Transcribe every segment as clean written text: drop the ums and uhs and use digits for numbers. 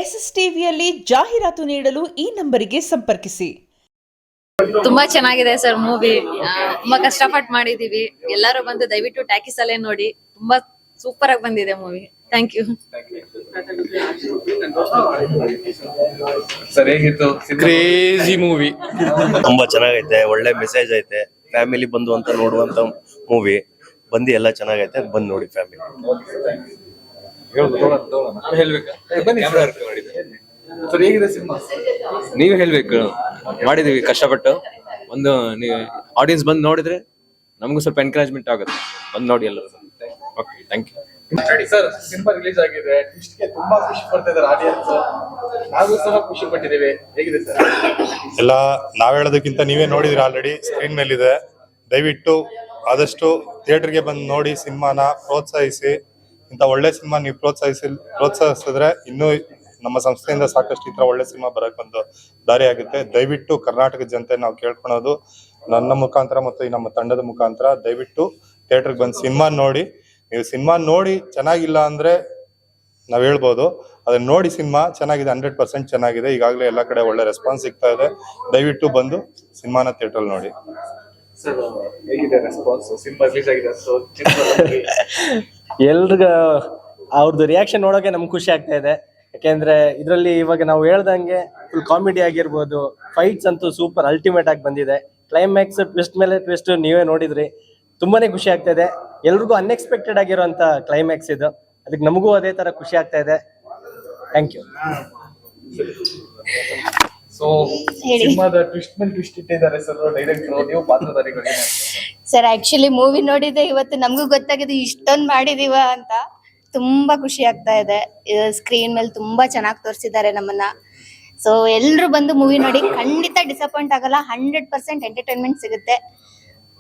S S ಟಿವಿಯಲ್ಲಿ ಜಾಹೀರಾತು ನೀಡಲು ಈ ನಂಬರಿಗೆ ಸಂಪರ್ಕಿಸಿ. ತುಂಬಾ ಚೆನ್ನಾಗಿದೆ ಸರ್ ಮೂವಿ. ತುಂಬಾ ಕಷ್ಟಪಟ್ಟು ಮಾಡಿದೀವಿ. ಎಲ್ಲರೂ ಬಂದು ದಯವಿಟ್ಟು ಟಾಕೀಸ್ ಅಲ್ಲೇ ನೋಡಿ. ತುಂಬಾ ಸೂಪರ್ ಆಗಿ ಬಂದಿದೆ ಮೂವಿ. Thank you sir. ಹೇಗಿತ್ತು? Crazy movie. ತುಂಬಾ ಚೆನ್ನಾಗೈತೆ, ಒಳ್ಳೆ ಮೆಸೇಜ್ ಐತೆ, ಫ್ಯಾಮಿಲಿ ಬಂದು ಅಂತ ನೋಡುವಂತ ಮೂವಿ. ಬಂದು ಎಲ್ಲ ಚೆನ್ನಾಗೈತೆ, ಬಂದು ನೋಡಿ ಫ್ಯಾಮಿಲಿ. ಸರ್ ಹೇಗಿದೆ ಸಿನಿಮಾ? ನೀವು ಹೇಳ್ಬೇಕು. ಮಾಡಿದೀವಿ ಕಷ್ಟಪಟ್ಟು. ಒಂದು ಆಡಿಯನ್ಸ್ ಬಂದು ನೋಡಿದ್ರೆ ನಮಗೂ ಸ್ವಲ್ಪ ಎನ್ಕರೇಜ್ಮೆಂಟ್ ಆಗುತ್ತೆ. ಬಂದು ನೋಡಿ ಎಲ್ಲರೂ. Okay, thank you. Sir, cinema release ಆಗಿದೆ. ಟ್ವಿಸ್ಟ್ಗೆ ತುಂಬಾ ಖುಷಿ ಪಡ್ತಾ ಇದ್ದಾರೆ ಆಡಿಯನ್ಸ್. ನಾವು ಸಹ ಖುಷಿ ಪಟ್ಟಿದ್ದೇವೆ. ಹೇಗಿದೆ ಸರ್? ಎಲ್ಲ ನಾವ್ ಹೇಳೋದಕ್ಕಿಂತ ನೀವೇ ನೋಡಿದ್ರಿ, ಆಲ್ರೆಡಿ ಸ್ಕ್ರೀನ್ ಮೇಲಿದೆ. ದಯವಿಟ್ಟು ಆದಷ್ಟು ಥಿಯೇಟರ್ಗೆ ಬಂದು ನೋಡಿ, ಸಿನಿಮಾನ ಪ್ರೋತ್ಸಾಹಿಸಿ. ಇಂಥ ಒಳ್ಳೆ ಸಿನಿಮಾ ನೀವು ಪ್ರೋತ್ಸಾಹಿಸಿದ್ರೆ ಇನ್ನೂ ನಮ್ಮ ಸಂಸ್ಥೆಯಿಂದ ಸಾಕಷ್ಟು ಈ ತರ ಒಳ್ಳೆ ಸಿನಿಮಾ ಬರಕ್ ಒಂದು ದಾರಿ ಆಗುತ್ತೆ. ದಯವಿಟ್ಟು ಕರ್ನಾಟಕದ ಜನತೆ ನಾವು ಕೇಳ್ಕೊಳೋದು, ನನ್ನ ಮುಖಾಂತರ ಮತ್ತು ಈ ನಮ್ಮ ತಂಡದ ಮುಖಾಂತರ, ದಯವಿಟ್ಟು ಥಿಯೇಟರ್ಗೆ ಬಂದು ಸಿನಿಮಾ ನೋಡಿ. ನೀವು ಸಿನಿಮಾ ನೋಡಿ ಚೆನ್ನಾಗಿಲ್ಲ ಅಂದ್ರೆ ನಾವ್ ಹೇಳ್ಬೋದು, ಅದನ್ನ ನೋಡಿ ಸಿನಿಮಾ ಚೆನ್ನಾಗಿದೆ, 100% ಚೆನ್ನಾಗಿದೆ. ಈಗಾಗಲೇ ಎಲ್ಲ ಕಡೆ ಒಳ್ಳೆ ರೆಸ್ಪಾನ್ಸ್ ಸಿಗ್ತಾ ಇದೆ. ದಯವಿಟ್ಟು ಬಂದು ಸಿನಿಮಾನ ಥಿಯೇಟರ್ ನೋಡಿ. ಸರ್ ಹೇಗಿದೆ ರೆಸ್ಪಾನ್ಸ್? ಸಿನಿಮಾ ರಿಲೀಸ್ ಆಗಿದೆ, ಎಲ್ರಿಗ ಅವ್ರದ್ದು ರಿಯಾಕ್ಷನ್ ನೋಡೋಕೆ ನಮ್ಗೆ ಖುಷಿ ಆಗ್ತಾ ಇದೆ. ಯಾಕೆಂದ್ರೆ ಇದರಲ್ಲಿ ಇವಾಗ ನಾವು ಹೇಳ್ದಂಗೆ ಫುಲ್ ಕಾಮಿಡಿ ಆಗಿರ್ಬೋದು, ಫೈಟ್ಸ್ ಅಂತೂ ಸೂಪರ್ ಅಲ್ಟಿಮೇಟ್ ಆಗಿ ಬಂದಿದೆ. ಕ್ಲೈಮ್ಯಾಕ್ಸ್ ಟ್ವಿಸ್ಟ್ ಮೇಲೆ ಟ್ವಿಸ್ಟ್ ನೀವೇ ನೋಡಿದ್ರಿ, ತುಂಬಾನೇ ಖುಷಿ ಆಗ್ತಾ ಇದೆ. ಎಲ್ರಿಗೂ ಅನ್ಎಕ್ಸ್ಪೆಕ್ಟೆಡ್ ಆಗಿರುವಂತ ಕ್ಲೈಮ್ಯಾಕ್ಸ್ ಇದು. ಅದಕ್ಕೆ ನಮಗೂ ಅದೇ ತರ ಖುಷಿ ಆಗ್ತಾ ಇದೆ. Thank you. ಸೊ ಸಿನಿಮಾದ ಟ್ವಿಸ್ಟ್ ಮೇಲೆ ಟ್ವಿಸ್ಟ್ ಇಟ್ಟಿದ್ದಾರೆ ಸರ್ ಡೈರೆಕ್ಟರ್, ನೀವು ಪಾತ್ರಧಾರಿಗಳು. ಸರ್ ಆಕ್ಚುಲಿ ಮೂವಿ ನೋಡಿದೆ, ಇವತ್ತು ನಮಗೂ ಗೊತ್ತಾಗಿದೆ ಇಷ್ಟೊಂದು ಮಾಡಿದೀವ ಅಂತ. ತುಂಬಾ ಖುಷಿ ಆಗ್ತಾ ಇದೆ. ಸ್ಕ್ರೀನ್ ಮೇಲೆ ತುಂಬಾ ಚೆನ್ನಾಗಿ ತೋರಿಸಿದ್ದಾರೆ ನಮ್ಮನ್ನ. ಸೊ ಎಲ್ರು ಬಂದು ಮೂವಿ ನೋಡಿ, ಖಂಡಿತ ಡಿಸಪಾಯಿಂಟ್ ಆಗಲ್ಲ. 100% ಎಂಟರ್ಟೈನ್ಮೆಂಟ್ ಸಿಗುತ್ತೆ.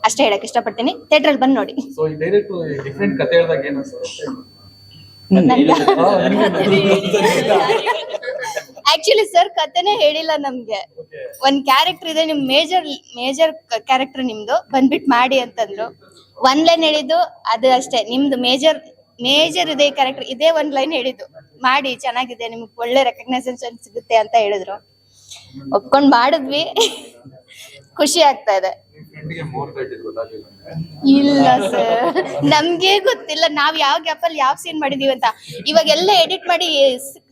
ಅಷ್ಟೇ ಹೇಳಕ್ ಇಷ್ಟಪಡ್ತೀನಿ. ಥಿಯೇಟರ್ ಅಲ್ಲಿ ಬಂದು ನೋಡಿ. ಸೊ ಈ ಡೈರೆಕ್ಟರ್ ಡಿಫರೆಂಟ್ ಕಥೆ ಹೇಳಿದಾಗ ಏನು ಅನ್ಸುತ್ತೆ? ಆಕ್ಚುಲಿ ಸರ್ ಕಥೆನೇ ಹೇಳಿಲ್ಲ ನಮ್ಗೆ. ಒಂದ್ ಕ್ಯಾರೆಕ್ಟರ್ ಇದೆ, ನಿಮ್ ಮೇಜರ್ ಕ್ಯಾರೆಕ್ಟರ್ ನಿಮ್ದು, ಬಂದ್ಬಿಟ್ ಮಾಡಿ ಅಂತಂದ್ರು. ಒಂದ್ ಲೈನ್ ಹೇಳಿದ್ದು ಅದು ಅಷ್ಟೇ. ನಿಮ್ದು ಮೇಜರ್ ಇದೆ ಕ್ಯಾರೆಕ್ಟರ್, ಇದೇ ಒಂದ್ ಲೈನ್ ಹೇಳಿದ್ದು, ಮಾಡಿ ಚೆನ್ನಾಗಿದೆ, ನಿಮ್ಗೆ ಒಳ್ಳೆ ರೆಕಗ್ನೈಸೇಷನ್ ಸಿಗುತ್ತೆ ಅಂತ ಹೇಳಿದ್ರು. ಒಪ್ಕೊಂಡ್ ಮಾಡಿದ್ವಿ. ಖುಷಿ ಆಗ್ತಾ ಇದೆ. ಇಲ್ಲ ಸರ್, ನಮ್ಗೆ ಗೊತ್ತಿಲ್ಲ ನಾವ್ ಯಾವ ಗ್ಯಾಪ್ ಅಲ್ಲಿ ಯಾವ ಸೀನ್ ಮಾಡಿದೀವಿ ಅಂತ. ಇವಾಗ ಎಲ್ಲ ಎಡಿಟ್ ಮಾಡಿ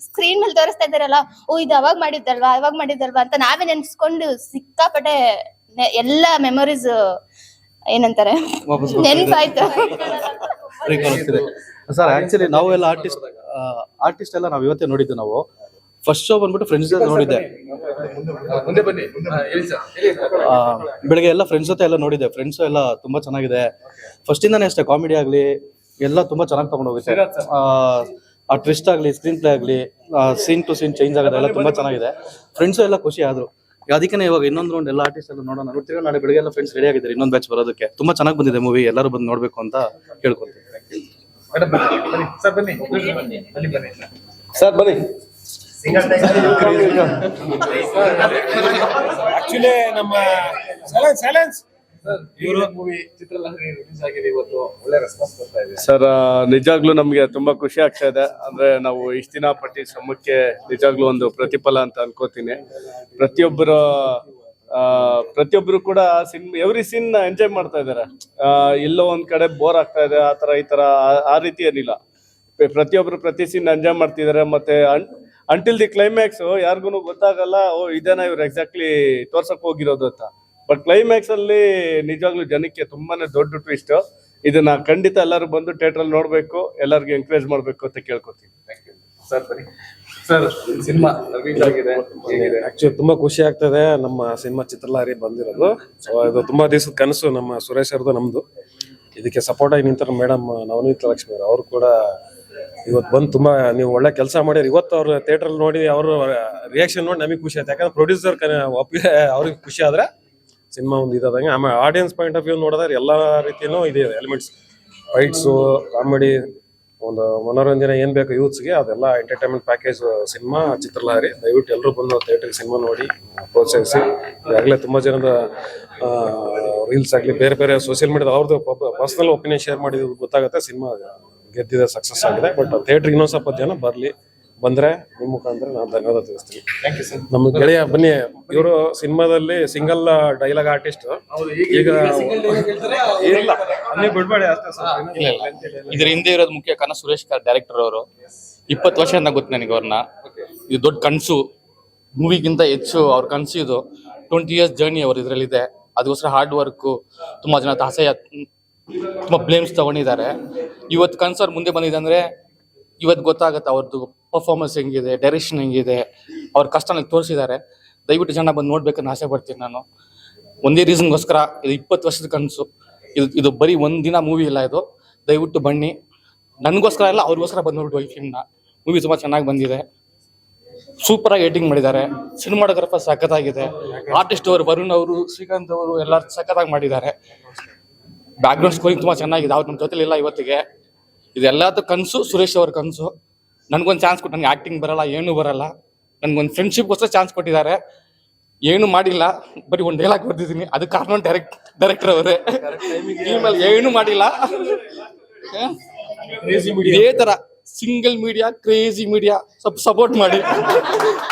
ಸ್ಕ್ರೀನ್ ಮೇಲೆ ತೋರಿಸ್ತಾ ಇದಾರಲ್ಲ, ಓ ಇದು ಅವಾಗ ಮಾಡಿದ್ದಲ್ವಾ ಅಂತ ನಾವೇ ನೆನ್ಸ್ಕೊಂಡು ಸಿಕ್ಕಾಪಟ್ಟೆ ಎಲ್ಲ ಮೆಮೊರೀಸ್ ಏನಂತಾರೆ ನೆನ್ಪಾಯ್ತು. ಸರ್ ಆಕ್ಚುಲಿ ನಾವೆಲ್ಲ ಆರ್ಟಿಸ್ಟ್ ಎಲ್ಲ ನಾವು ಇವತ್ತೇ ನೋಡಿದ್ದು. ನಾವು ಫಸ್ಟ್ ಶೋ ಬಂದ್ಬಿಟ್ಟು ಫ್ರೆಂಡ್ಸ್ ಜೊತೆ ನೋಡಿದ್ದೆ. ಬೆಳಗ್ಗೆ ಎಲ್ಲ ಫ್ರೆಂಡ್ಸ್ ಜೊತೆ ಎಲ್ಲ ನೋಡಿದ್ದೆ. ಫ್ರೆಂಡ್ಸ್ ಎಲ್ಲ ತುಂಬಾ ಚೆನ್ನಾಗಿದೆ. ಫಸ್ಟ್ ಇಂದಾನೆ ಅಷ್ಟೇ, ಕಾಮಿಡಿ ಆಗ್ಲಿ ಎಲ್ಲ ತುಂಬಾ ಚೆನ್ನಾಗಿ ತಗೊಂಡು ಹೋಗುತ್ತೆ. ಆ ಟ್ವಿಸ್ಟ್ ಆಗ್ಲಿ, ಸ್ಕ್ರೀನ್ ಪ್ಲೇ ಆಗ್ಲಿ, ಸೀನ್ ಟು ಸೀನ್ ಚೇಂಜ್ ಆಗೋದೆಲ್ಲ ತುಂಬಾ ಚೆನ್ನಾಗಿದೆ. ಫ್ರೆಂಡ್ಸ್ ಎಲ್ಲ ಖುಷಿ ಆದ್ರು. ಅದಕ್ಕೆ ಇವಾಗ ಇನ್ನೊಂದು ರೌಂಡ್ ಎಲ್ಲ ಆರ್ಟಿಸ್ಟ್ ಎಲ್ಲ ನೋಡೋಣ ನೋಡ್ತೀವಿ. ನಾಳೆ ಬೆಳಗ್ಗೆ ಎಲ್ಲ ಫ್ರೆಂಡ್ಸ್ ರೆಡಿ ಆಗಿದ್ದಾರೆ ಇನ್ನೊಂದು ಬ್ಯಾಚ್ ಬರೋದಕ್ಕೆ. ತುಂಬಾ ಚೆನ್ನಾಗಿ ಬಂದಿದೆ ಮೂವಿ, ಎಲ್ಲರೂ ಬಂದು ನೋಡ್ಬೇಕು ಅಂತ ಕೇಳ್ಕೊಳ್ತೀವಿ. ಸರ್ ಬನ್ನಿ. ಆಕ್ಚುಲಿ ನಮ್ಮ ಸರ್ ನಿಜಾಗ್ಲೂ ನಮ್ಗೆ ತುಂಬಾ ಖುಷಿ ಆಗ್ತಾ ಇದೆ. ಅಂದ್ರೆ ನಾವು ಇಷ್ಟ ದಿನ ಪಟ್ಟಿ ಶ್ರಮಕ್ಕೆ ನಿಜಾಗ್ಲೂ ಒಂದು ಪ್ರತಿಫಲ ಅಂತ ಅನ್ಕೋತೀನಿ. ಪ್ರತಿಯೊಬ್ರು ಕೂಡ ಎವ್ರಿ ಸೀನ್ ಎಂಜಾಯ್ ಮಾಡ್ತಾ ಇದಾರೆ. ಎಲ್ಲೋ ಒಂದ್ ಕಡೆ ಬೋರ್ ಆಗ್ತಾ ಇದೆ ಆ ತರ ಈ ತರ ಆ ರೀತಿ ಏನಿಲ್ಲ. ಪ್ರತಿಯೊಬ್ರು ಪ್ರತಿ ಸೀನ್ ಎಂಜಾಯ್ ಮಾಡ್ತಿದಾರೆ. ಮತ್ತೆ ಅಂಟಿಲ್ ದಿ ಕ್ಲೈಮ್ಯಾಕ್ಸ್ ಯಾರಿಗೂ ಗೊತ್ತಾಗಲ್ಲ, ಓ ಇದೇನ ಇವ್ರು ಎಕ್ಸಾಕ್ಟ್ಲಿ ತೋರ್ಸಕ್ ಹೋಗಿರೋದು ಅಂತ. ಬಟ್ ಕ್ಲೈಮ್ಯಾಕ್ಸ್ ಅಲ್ಲಿ ನಿಜವಾಗ್ಲೂ ಜನಕ್ಕೆ ತುಂಬಾನೇ ದೊಡ್ಡ ಟ್ವಿಸ್ಟ್. ಇದನ್ನ ಖಂಡಿತ ಎಲ್ಲರೂ ಬಂದು ಥಿಯೇಟರ್ ಅಲ್ಲಿ ನೋಡ್ಬೇಕು, ಎಲ್ಲರಿಗೂ ಎಂಕರೇಜ್ ಮಾಡ್ಬೇಕು ಅಂತ ಕೇಳ್ಕೊತೀನಿ. ಸರ್ ಸಿನಿಮಾ ರಿಲೀಸ್ ಆಗಿದೆ, ಆಕ್ಚುಲಿ ತುಂಬಾ ಖುಷಿ ಆಗ್ತದೆ. ನಮ್ಮ ಸಿನಿಮಾ ಚಿತ್ರಲಹರಿ ಬಂದಿರೋದು, ಇದು ತುಂಬಾ ದಿವಸದ ಕನಸು ನಮ್ಮ ಸುರೇಶ್ ಅವ್ರದ್ದು, ನಮ್ದು. ಇದಕ್ಕೆ ಸಪೋರ್ಟ್ ಆಗಿ ನಿಂತರ ಮೇಡಮ್ ನವನೀತ ಲಕ್ಷ್ಮಿ ಅವರು ಕೂಡ ಇವತ್ತು ಬಂದು ತುಂಬಾ ನೀವು ಒಳ್ಳೆ ಕೆಲಸ ಮಾಡಿರಿ. ಇವತ್ತು ಅವ್ರು ಥಿಯೇಟರ್ ನೋಡಿ ಅವ್ರ ರಿಯಾಕ್ಷನ್ ನೋಡಿ ನಮಗೆ ಖುಷಿ ಆಯ್ತು. ಯಾಕಂದ್ರೆ ಪ್ರೊಡ್ಯೂಸರ್ ಅವ್ರಿಗೆ ಖುಷಿ ಆದ್ರೆ ಸಿನಿಮಾ ಒಂದು ಇದಾದಂಗೆ. ಆಮೇಲೆ ಆಡಿಯನ್ಸ್ ಪಾಯಿಂಟ್ ಆಫ್ ವ್ಯೂ ನೋಡಿದ್ರೆ ಎಲ್ಲ ರೀತಿಯೂ ಇದೆ ಎಲಿಮೆಂಟ್ಸ್, ಫೈಟ್ಸು, ಕಾಮಿಡಿ, ಒಂದು ಮನೋರಂಜನೆ ಏನ್ ಬೇಕು ಯೂತ್ಸ್ಗೆ, ಅದೆಲ್ಲ ಎಂಟರ್ಟೈನ್ಮೆಂಟ್ ಪ್ಯಾಕೇಜ್ ಸಿನಿಮಾ ಚಿತ್ರಲಹರಿ. ದಯವಿಟ್ಟು ಎಲ್ಲರೂ ಬಂದು ಥಿಯೇಟರ್ಗೆ ಸಿನಿಮಾ ನೋಡಿ ಪ್ರೋತ್ಸಾಹಿಸಿ. ಈಗಾಗಲೇ ತುಂಬಾ ಜನದ ರೀಲ್ಸ್ ಆಗಲಿ, ಬೇರೆ ಬೇರೆ ಸೋಷಿಯಲ್ ಮೀಡಿಯಾದ ಅವ್ರದ್ದು ಪರ್ಸನಲ್ ಒಪಿನಿಯನ್ ಶೇರ್ ಮಾಡಿದ್ದು ಗೊತ್ತಾಗುತ್ತೆ. ಸಿನಿಮಾ ಗೆದ್ದಿದೆ, ಸಕ್ಸಸ್ ಆಗಿದೆ. ಬಟ್ ಥಿಯೇಟರ್ಗೆ ಇನ್ನೊಂದು ಸ್ವಲ್ಪ ಜನ ಬರಲಿ, ಬಂದ್ರೆ ನಿಮ್ಮ ಮುಖಾಂತರ ನಾನು ಧನ್ಯವಾದ ತಿಳಿಸ್ತೀನಿ. ನಮ್ಮ ಗೆಳೆಯ ಬನ್ನಿ, ಇವರು ಸಿನಿಮಾದಲ್ಲಿ ಸಿಂಗಲ್ ಡೈಲಾಗ್ ಆರ್ಟಿಸ್ಟ್. ಈಗ ಇಲ್ಲ ನೀವು ಬಿಡ್ಬೇಡಿ ಅಷ್ಟೇ ಸರ್. ಇದ್ರ ಹಿಂದೆ ಇರೋದು ಮುಖ್ಯ ಕಾರಣ ಸುರೇಶ್ ಡೈರೆಕ್ಟರ್ ಅವರು. 20 ವರ್ಷ ಅಂತ ಗೊತ್ತು ನನಗೆ ಅವ್ರನ್ನ. ಇದು ದೊಡ್ಡ ಕನಸು, ಮೂವಿಗಿಂತ ಹೆಚ್ಚು ಅವ್ರ ಕನಸು ಇದು. 20 years ಜರ್ನಿ ಅವ್ರು ಇದರಲ್ಲಿದೆ. ಅದಕ್ಕೋಸ್ಕರ ಹಾರ್ಡ್ ವರ್ಕು, ತುಂಬ ಜನ ಆಸೆ, ತುಂಬ ಬ್ಲೇಮ್ಸ್ ತಗೊಂಡಿದ್ದಾರೆ. ಇವತ್ತು ಕನಸು ಅವ್ರು ಮುಂದೆ ಬಂದಿದೆ ಅಂದರೆ ಇವತ್ತು ಗೊತ್ತಾಗುತ್ತೆ ಅವ್ರದ್ದು ಪರ್ಫಾರ್ಮೆನ್ಸ್ ಹೆಂಗಿದೆ, ಡೈರೆಕ್ಷನ್ ಹೆಂಗಿದೆ, ಅವ್ರ ಕಷ್ಟನ ತೋರಿಸಿದ್ದಾರೆ. ದಯವಿಟ್ಟು ಜನ ಬಂದು ನೋಡ್ಬೇಕನ್ನ ಆಸೆ ಪಡ್ತೀನಿ ನಾನು. ಒಂದೇ ರೀಸನ್ಗೋಸ್ಕರ ಇದು 20 ವರ್ಷದ ಕನಸು. ಇದು ಬರೀ ಒಂದಿನ ಮೂವಿ ಇಲ್ಲ ಇದು. ದಯವಿಟ್ಟು ಬನ್ನಿ, ನನಗೋಸ್ಕರ ಇಲ್ಲ ಅವ್ರಿಗೋಸ್ಕರ ಬಂದು ನೋಡ್ಬೋದು ಈ ಫಿಲ್ಮ್ನ. ಮೂವಿ ತುಂಬ ಚೆನ್ನಾಗಿ ಬಂದಿದೆ, ಸೂಪರಾಗಿ ಎಡಿಟಿಂಗ್ ಮಾಡಿದ್ದಾರೆ, ಸಿನಿಮಾಟೋಗ್ರಫರ್ ಸಖತ್ತಾಗಿದೆ, ಆರ್ಟಿಸ್ಟ್ ಅವರು ವರುಣ್ ಅವರು, ಶ್ರೀಕಾಂತ್ ಅವರು ಎಲ್ಲರೂ ಸಖತ್ತಾಗಿ ಮಾಡಿದ್ದಾರೆ. ಬ್ಯಾಕ್ಗ್ರೌಂಡ್ ಸ್ಕೋರಿಂಗ್ ತುಂಬ ಚೆನ್ನಾಗಿದೆ. ಅವ್ರು ನಮ್ಮ ಜೊತೆಲಿ ಇಲ್ಲ ಇವತ್ತಿಗೆ. ಇದೆಲ್ಲದೂ ಕನಸು, ಸುರೇಶ್ ಅವ್ರ ಕನಸು. ನನಗೊಂದು ಚಾನ್ಸ್ ಕೊಟ್ಟು, ನನಗೆ ಆ್ಯಕ್ಟಿಂಗ್ ಬರಲ್ಲ, ಏನೂ ಬರಲ್ಲ, ನನಗೊಂದು ಫ್ರೆಂಡ್ಶಿಪ್ಗೋಸ್ಕರ ಚಾನ್ಸ್ ಕೊಟ್ಟಿದ್ದಾರೆ. ಏನು ಮಾಡಿಲ್ಲ, ಬರೀ ಒಂದು ಡೈಲಾಗ್ ಬರ್ತಿದ್ದೀನಿ, ಅದು ಕಾರಣ ಡೈರೆಕ್ಟರ್ ಅವರೇ. ಏನು ಮಾಡಿಲ್ಲ, ಇದೇ ಥರ ಸಿಂಗಲ್ ಮೀಡಿಯಾ, ಕ್ರೇಜಿ ಮೀಡಿಯಾ ಸ್ವಲ್ಪ ಸಪೋರ್ಟ್ ಮಾಡಿ.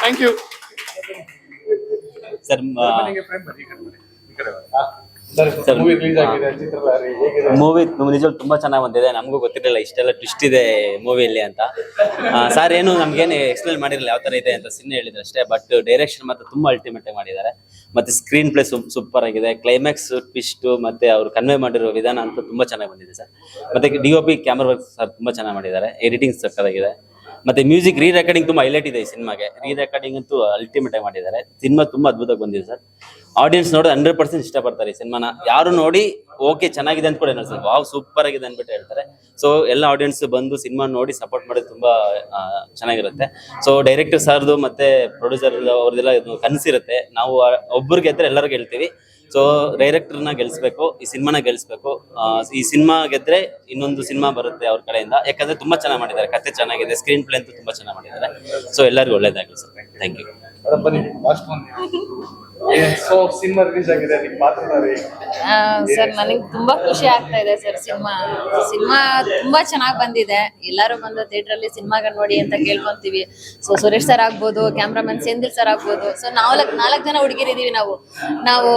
Thank you sir. ಮೂವಿ ನಿಜವಾಗ್ಲೂ ತುಂಬಾ ಚೆನ್ನಾಗಿ ಬಂದಿದೆ. ನಮಗೂ ಗೊತ್ತಿರಲಿಲ್ಲ ಇಷ್ಟೆಲ್ಲ ಟ್ವಿಸ್ಟ್ ಇದೆ ಮೂವಿಯಲ್ಲಿ ಅಂತ. ಸರ್ ಏನು ನಮ್ಗೇನು ಎಕ್ಸ್ಪ್ಲೇನ್ ಮಾಡಿರಲಿಲ್ಲ ಯಾವ ತರ ಇದೆ ಅಂತ, ಸಿನ್ನೆ ಹೇಳಿದ್ರೆ ಅಷ್ಟೇ. ಬಟ್ ಡೈರೆಕ್ಷನ್ ಮಾತ್ರ ತುಂಬಾ ಅಲ್ಟಿಮೇಟ್ ಆಗಿ ಮಾಡಿದ್ದಾರೆ. ಮತ್ತೆ ಸ್ಕ್ರೀನ್ ಪ್ಲೇ ಸೂಪರ್ ಆಗಿದೆ. ಕ್ಲೈಮ್ಯಾಕ್ಸ್ ಟ್ವಿಸ್ಟ್ ಮತ್ತೆ ಅವ್ರು ಕನ್ವೆ ಮಾಡಿರೋ ವಿಧಾನ ಅಂತ ತುಂಬಾ ಚೆನ್ನಾಗಿ ಬಂದಿದೆ ಸರ್. ಮತ್ತೆ DOP ಕ್ಯಾಮರಾ ವರ್ಕ್ ಸರ್ ತುಂಬಾ ಚೆನ್ನಾಗಿ ಮಾಡಿದ್ದಾರೆ. ಎಡಿಟಿಂಗ್ ಸಕ್ಕತ್ತಾಗಿದೆ. ಮತ್ತೆ ಮ್ಯೂಸಿಕ್ ರೀ ರೆಕಾರ್ಡಿಂಗ್ ತುಂಬಾ ಹೈಲೈಟ್ ಇದೆ ಈ ಸಿನಿಮಾಗೆ. ರೀ ರೆಕಾರ್ಡಿಂಗ್ ಅಂತೂ ಅಲ್ಟಿಮೇಟ್ ಆಗಿ ಮಾಡಿದ್ದಾರೆ. ಸಿನಿಮಾ ತುಂಬಾ ಅದ್ಭುತವಾಗಿ ಬಂದಿದೆ ಸರ್. ಆಡಿಯನ್ಸ್ ನೋಡಿ 100% ಇಷ್ಟಪಡ್ತಾರೆ ಈ ಸಿನಿಮಾನ. ಯಾರು ನೋಡಿ ಓಕೆ ಚೆನ್ನಾಗಿದೆ ಅಂತ ಕೂಡ ಹೇಳಿ ಸರ್, ವಾವ್ ಸೂಪರ್ ಆಗಿದೆ ಅಂದ್ಬಿಟ್ಟು ಹೇಳ್ತಾರೆ. ಸೊ ಎಲ್ಲ ಆಡಿಯನ್ಸ್ ಬಂದು ಸಿನಿಮಾ ನೋಡಿ ಸಪೋರ್ಟ್ ಮಾಡೋದು ತುಂಬಾ ಚೆನ್ನಾಗಿರುತ್ತೆ. ಸೊ ಡೈರೆಕ್ಟರ್ ಸರ್ದು ಮತ್ತೆ ಪ್ರೊಡ್ಯೂಸರ್ ಅವ್ರದ್ದೆಲ್ಲ ಕನಸಿರುತ್ತೆ. ನಾವು ಒಬ್ಬರು ಗೆದ್ರೆ ಎಲ್ಲರೂ ಗೆಲ್ತೀವಿ. ಸೊ ಡೈರೆಕ್ಟರ್ನ ಗೆಲ್ಸ್ಬೇಕು, ಈ ಸಿನಿಮಾನ ಗೆಲ್ಸ್ಬೇಕು. ಈ ಸಿನಿಮಾ ಗೆದ್ರೆ ಇನ್ನೊಂದು ಸಿನಿಮಾ ಬರುತ್ತೆ ಅವ್ರ ಕಡೆಯಿಂದ. ಯಾಕಂದ್ರೆ ತುಂಬಾ ಚೆನ್ನಾಗಿ ಮಾಡಿದ್ದಾರೆ, ಕತೆ ಚೆನ್ನಾಗಿದೆ, ಸ್ಕ್ರೀನ್ ಪ್ಲೇ ಅಂತೂ ತುಂಬಾ ಚೆನ್ನಾಗಿ ಮಾಡಿದ್ದಾರೆ. ಸೊ ಎಲ್ಲರಿಗೂ ಒಳ್ಳೇದಾಗಲಿ sir. Thank you. Cinema release ಆಗಿದೆ, ಸರ್ ನನಗೆ ತುಂಬಾ ಖುಷಿ ಆಗ್ತಾ ಇದೆ ಸರ್. ಸಿನಿಮಾ ತುಂಬಾ ಚೆನ್ನಾಗಿ ಬಂದಿದೆ. ಎಲ್ಲರೂ ಬಂದು ಥಿಯೇಟರ್ ಅಲ್ಲಿ ಸಿನಿಮಾಗ ನೋಡಿ ಅಂತ ಕೇಳ್ಕೊಂತೀವಿ. ಸೊ ಸುರೇಶ್ ಸರ್ ಆಗ್ಬೋದು, ಕ್ಯಾಮ್ರಾಮನ್ ಸೆಂದಿಲ್ ಸರ್ ಆಗ್ಬೋದು. ಸೊ ನಾಲ್ಕು ಜನ ಹುಡುಗಿರಿದೀವಿ. ನಾವು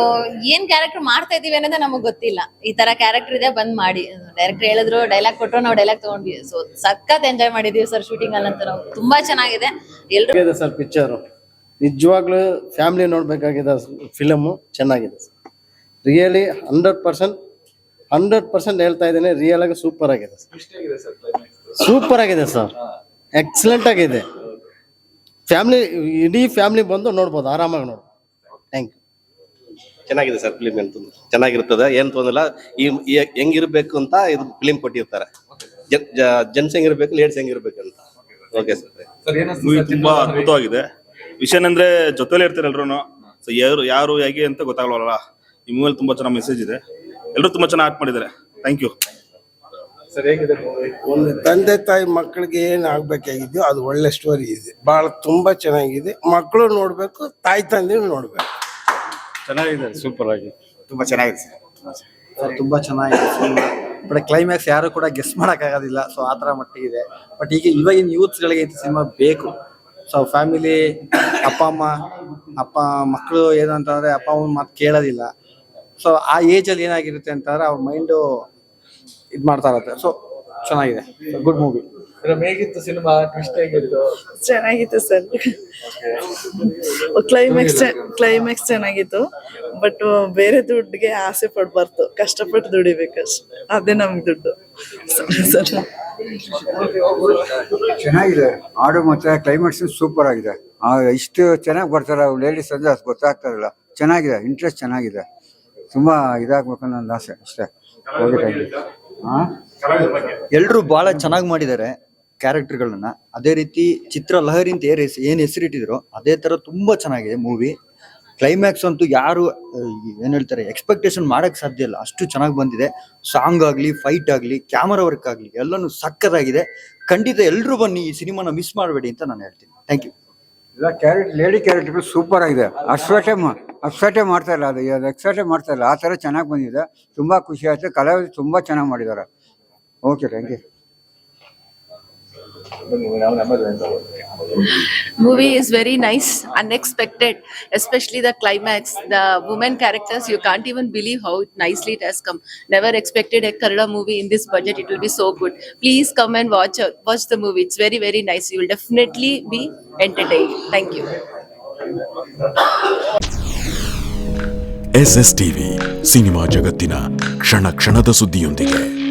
ಏನ್ ಕ್ಯಾರೆಕ್ಟರ್ ಮಾಡ್ತಾ ಇದೀವಿ ಅನ್ನೋದೇ ನಮಗ್ ಗೊತ್ತಿಲ್ಲ. ಈ ತರ ಕ್ಯಾರೆಕ್ಟರ್ ಇದೆ, ಬಂದ್ ಮಾಡಿ. ಡೈರೆಕ್ಟರ್ ಹೇಳಿದ್ರು, ಡೈಲಾಗ್ ಕೊಟ್ಟರು, ನಾವು ಡೈಲಾಗ್ ತಗೊಂಡ್ವಿ. ಸೊ ಸಖತ್ ಎಂಜಾಯ್ ಮಾಡಿದೀವಿ ಸರ್ ಶೂಟಿಂಗ್ ಅಲ್ಲಂತ. ನಾವು ತುಂಬಾ ಚೆನ್ನಾಗಿದೆ. ಎಲ್ರು ಸರ್ ಪಿಕ್ಚರು ನಿಜವಾಗ್ಲೂ ಫ್ಯಾಮಿಲಿ ನೋಡ್ಬೇಕಾಗಿದೆ. ಫಿಲಮು ಚೆನ್ನಾಗಿದೆ ಸರ್. ರಿಯಲಿ 100% ಹೇಳ್ತಾ ಇದ್ದೇನೆ, ರಿಯಲ್ ಆಗಿ ಸೂಪರ್ ಆಗಿದೆ. ಸೂಪರ್ ಆಗಿದೆ ಸರ್, ಎಕ್ಸಲೆಂಟ್ ಆಗಿದೆ. ಫ್ಯಾಮಿಲಿ, ಇಡೀ ಫ್ಯಾಮಿಲಿ ಬಂದು ನೋಡ್ಬೋದು, ಆರಾಮಾಗಿ ನೋಡ್ಬೋದು. Thank you. ಚೆನ್ನಾಗಿದೆ ಸರ್. ಫಿಲಿಮ್ ಅಂತೂ ಚೆನ್ನಾಗಿರ್ತದೆ, ಏನ್ ತೊಂದಿಲ್ಲ. ಈ ಹೆಂಗಿರ್ಬೇಕು ಅಂತ ಇದು ಫಿಲಿಮ್ ಕೊಟ್ಟಿರ್ತಾರೆ. ಜೆಂಟ್ಸ್ ಹೆಂಗಿರ್ಬೇಕು, ಲೇಡೀಸ್ ಹೆಂಗಿರ್ಬೇಕು ಅಂತ. Okay sir. ತುಂಬಾ ಅದ್ಭುತವಾಗಿದೆ. ವಿಷಯ ಅಂದ್ರೆ ಜೊತೆಲಿ ಇರ್ತಾರೆ ಎಲ್ರು. ಸೊ ಯಾರು ಹೇಗೆ ಅಂತ ಗೊತ್ತಾಗಲ್ಲ. ಈ ಮೂವಿಯಲ್ಲಿ ತುಂಬಾ ಚೆನ್ನಾಗಿ ಮೆಸೇಜ್ ಇದೆ. ಎಲ್ಲರೂ ತುಂಬಾ ಚೆನ್ನಾಗಿ ಆಕ್ಟ್ ಮಾಡಿದ್ದಾರೆ. Thank you sir. ಹೇಗಿದೆ ಒಂದು ತಂದೆ ತಾಯಿ ಮಕ್ಕಳಿಗೆ ಏನ್ ಆಗ್ಬೇಕಾಗಿದೆಯೋ ಅದು ಒಳ್ಳೆ ಸ್ಟೋರಿ ಇದೆ. ಬಹಳ ತುಂಬಾ ಚೆನ್ನಾಗಿದೆ. ಮಕ್ಕಳು ನೋಡ್ಬೇಕು, ತಾಯಿ ತಂದೆ ನೋಡ್ಬೇಕು. ಚೆನ್ನಾಗಿದೆ, ಸೂಪರ್ ಆಗಿ ತುಂಬಾ ಚೆನ್ನಾಗಿದೆ ಸರ್. ತುಂಬಾ ಚೆನ್ನಾಗಿದೆ ಸಿನಿಮಾ. ಬಟ್ ಕ್ಲೈಮ್ಯಾಕ್ಸ್ ಯಾರು ಕೂಡ ಗೆಸ್ ಮಾಡೋಕ್ಕಾಗೋದಿಲ್ಲ. ಸೊ ಆ ಥರ ಮಟ್ಟಿಗಿದೆ. ಬಟ್ ಈಗ ಇವಾಗಿನ ಯೂತ್ಸ್ಗಳಿಗೆ ಈ ಸಿನಿಮಾ ಬೇಕು. ಸೊ ಫ್ಯಾಮಿಲಿ, ಅಪ್ಪ ಮಕ್ಕಳು ಏನಂತಂದ್ರೆ ಅಪ್ಪ ಅಮ್ಮನ ಮಾತು ಕೇಳೋದಿಲ್ಲ. ಸೊ ಆ ಏಜಲ್ಲಿ ಏನಾಗಿರುತ್ತೆ ಅಂತಂದ್ರೆ ಅವ್ರ ಮೈಂಡು ಇದು ಮಾಡ್ತಾ ಇರುತ್ತೆ. ಸೊ ಚೆನ್ನಾಗಿದೆ, ಗುಡ್ ಮೂವಿ. ಹೇಗಿತ್ತು ಸಿನಿಮಾ? ಟ್ವಿಸ್ಟ್ ಹೇಗಿತ್ತು? ಚೆನ್ನಾಗಿತ್ತು ಸರ್. ಕ್ಲೈಮ್ಯಾಕ್ಸ್ ಚೆನ್ನಾಗಿತ್ತು. ಬಟ್ ಬೇರೆ ದುಡ್ಡಿಗೆ ಆಸೆ ಪಡ್ಬಾರ್ದು, ಕಷ್ಟಪಟ್ಟು ದುಡಿಬೇಕಷ್ಟೆ, ಅದೇ ನಮ್ಗೆ ದುಡ್ಡು. ಚೆನ್ನಾಗಿದೆ. ಹಾಡು ಮತ್ತೆ ಕ್ಲೈಮೇಟ್ಸ್ ಸೂಪರ್ ಆಗಿದೆ. ಇಷ್ಟು ಚೆನ್ನಾಗಿ ಬರ್ತಾರೆ ಲೇಡೀಸ್ ಅಂದ್ರೆ ಅದು ಗೊತ್ತಾಗ್ತಾರಲ್ಲ. ಚೆನ್ನಾಗಿದೆ, ಇಂಟ್ರೆಸ್ಟ್ ಚೆನ್ನಾಗಿದೆ. ತುಂಬಾ ಇದಾಗ್ಬೇಕು ನನ್ನ ಆಸೆ ಅಷ್ಟೇ. ಎಲ್ರು ಬಹಳ ಚೆನ್ನಾಗಿ ಮಾಡಿದ್ದಾರೆ ಕ್ಯಾರೆಕ್ಟರ್ಗಳನ್ನ. ಅದೇ ರೀತಿ ಚಿತ್ರ ಲಹರಿ ಅಂತ ಏನ್ ಹೆಸರಿಟ್ಟಿದ್ರು ಅದೇ ತರ ತುಂಬಾ ಚೆನ್ನಾಗಿದೆ ಮೂವಿ. ಕ್ಲೈಮ್ಯಾಕ್ಸ್ ಅಂತೂ ಯಾರು ಏನ್ ಹೇಳ್ತಾರೆ ಎಕ್ಸ್ಪೆಕ್ಟೇಷನ್ ಮಾಡಕ್ ಸಾಧ್ಯ ಇಲ್ಲ, ಅಷ್ಟು ಚೆನ್ನಾಗಿ ಬಂದಿದೆ. ಸಾಂಗ್ ಆಗ್ಲಿ, ಫೈಟ್ ಆಗ್ಲಿ, ಕ್ಯಾಮರಾ ವರ್ಕ್ ಆಗ್ಲಿ ಎಲ್ಲಾನು ಸಕ್ಕತ್ತಾಗಿದೆ. ಖಂಡಿತ ಎಲ್ರು ಬನ್ನಿ, ಈ ಸಿನಿಮಾನ ಮಿಸ್ ಮಾಡಬೇಡಿ ಅಂತ ನಾನು ಹೇಳ್ತೀನಿ. Thank you. Lady character super ಆಗಿದೆ. ಅಕ್ಸೆಪ್ಟೇ ಮಾಡ್ತಾ ಇಲ್ಲ, ಅದು ಎಕ್ಸೆಪ್ಟೇ ಮಾಡ್ತಾ ಇಲ್ಲ. ಆ ತರ ಚೆನ್ನಾಗಿ ಬಂದಿದೆ. ತುಂಬಾ ಖುಷಿ ಆಯ್ತು. ಕಲಾವಿದರು ತುಂಬಾ ಚೆನ್ನಾಗಿ ಮಾಡಿದ್ದಾರೆ. Okay, thank you. Movie is very nice, unexpected, especially the climax. The women characters, you can't even believe how nicely it has come. Never expected a Kannada movie in this budget. It will be so good. Please come and watch the movie. It's very, very nice. You will definitely be entertained. Thank you. SS TV cinema ಜಗತ್ತಿನ ಕ್ಷಣ ಕ್ಷಣದ ಸುದ್ದಿಯೊಂದಿಗೆ.